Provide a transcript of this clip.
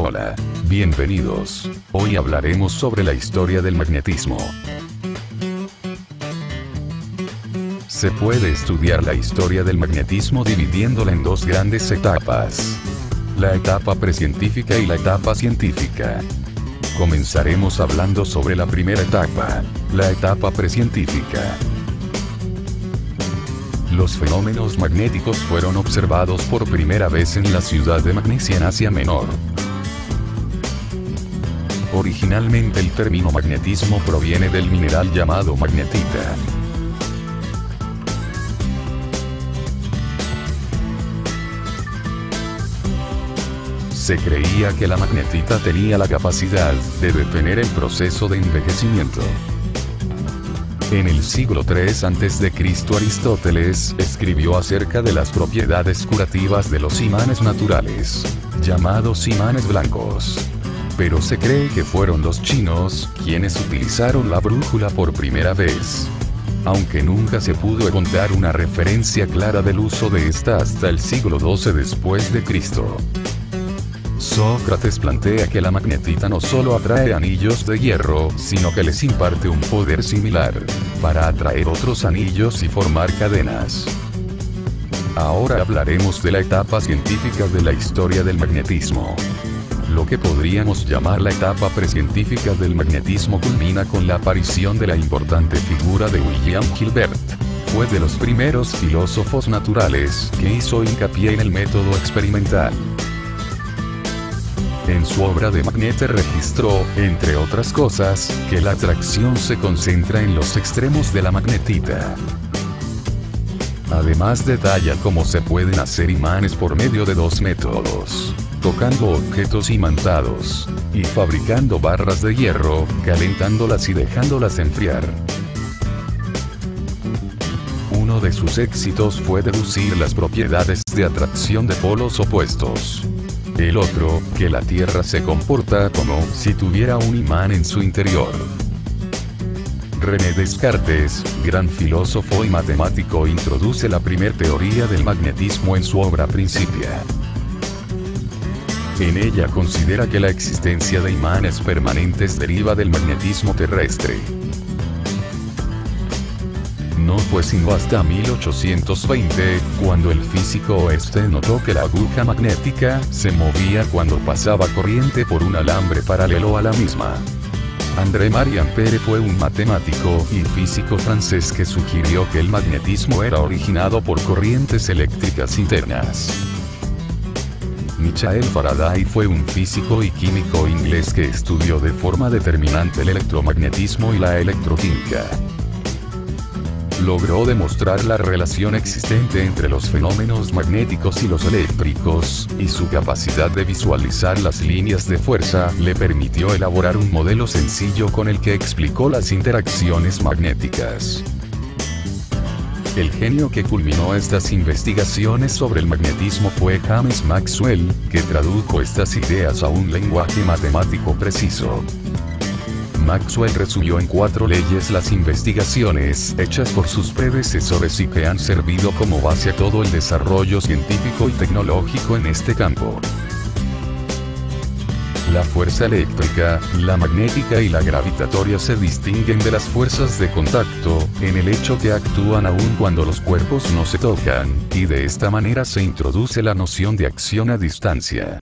Hola, bienvenidos. Hoy hablaremos sobre la historia del magnetismo. Se puede estudiar la historia del magnetismo dividiéndola en dos grandes etapas: la etapa precientífica y la etapa científica. Comenzaremos hablando sobre la primera etapa, la etapa precientífica. Los fenómenos magnéticos fueron observados por primera vez en la ciudad de Magnesia en Asia Menor. Originalmente el término magnetismo proviene del mineral llamado magnetita. Se creía que la magnetita tenía la capacidad de detener el proceso de envejecimiento. En el siglo III a.C. Aristóteles escribió acerca de las propiedades curativas de los imanes naturales, llamados imanes blancos. Pero se cree que fueron los chinos quienes utilizaron la brújula por primera vez, aunque nunca se pudo encontrar una referencia clara del uso de esta hasta el siglo XII después de Cristo. Sócrates plantea que la magnetita no solo atrae anillos de hierro, sino que les imparte un poder similar, para atraer otros anillos y formar cadenas. Ahora hablaremos de la etapa científica de la historia del magnetismo. Lo que podríamos llamar la etapa precientífica del magnetismo culmina con la aparición de la importante figura de William Gilbert. Fue de los primeros filósofos naturales que hizo hincapié en el método experimental. En su obra De Magnete registró, entre otras cosas, que la atracción se concentra en los extremos de la magnetita. Además detalla cómo se pueden hacer imanes por medio de dos métodos: tocando objetos imantados, y fabricando barras de hierro, calentándolas y dejándolas enfriar. Uno de sus éxitos fue deducir las propiedades de atracción de polos opuestos. El otro, que la Tierra se comporta como si tuviera un imán en su interior. René Descartes, gran filósofo y matemático, introduce la primer teoría del magnetismo en su obra Principia. En ella considera que la existencia de imanes permanentes deriva del magnetismo terrestre. No fue sino hasta 1820, cuando el físico Oeste notó que la aguja magnética se movía cuando pasaba corriente por un alambre paralelo a la misma. André-Marie Ampère fue un matemático y físico francés que sugirió que el magnetismo era originado por corrientes eléctricas internas. Michael Faraday fue un físico y químico inglés que estudió de forma determinante el electromagnetismo y la electroquímica. Logró demostrar la relación existente entre los fenómenos magnéticos y los eléctricos, y su capacidad de visualizar las líneas de fuerza le permitió elaborar un modelo sencillo con el que explicó las interacciones magnéticas. El genio que culminó estas investigaciones sobre el magnetismo fue James Maxwell, que tradujo estas ideas a un lenguaje matemático preciso. Maxwell resumió en 4 leyes las investigaciones hechas por sus predecesores y que han servido como base a todo el desarrollo científico y tecnológico en este campo. La fuerza eléctrica, la magnética y la gravitatoria se distinguen de las fuerzas de contacto, en el hecho que actúan aún cuando los cuerpos no se tocan, y de esta manera se introduce la noción de acción a distancia.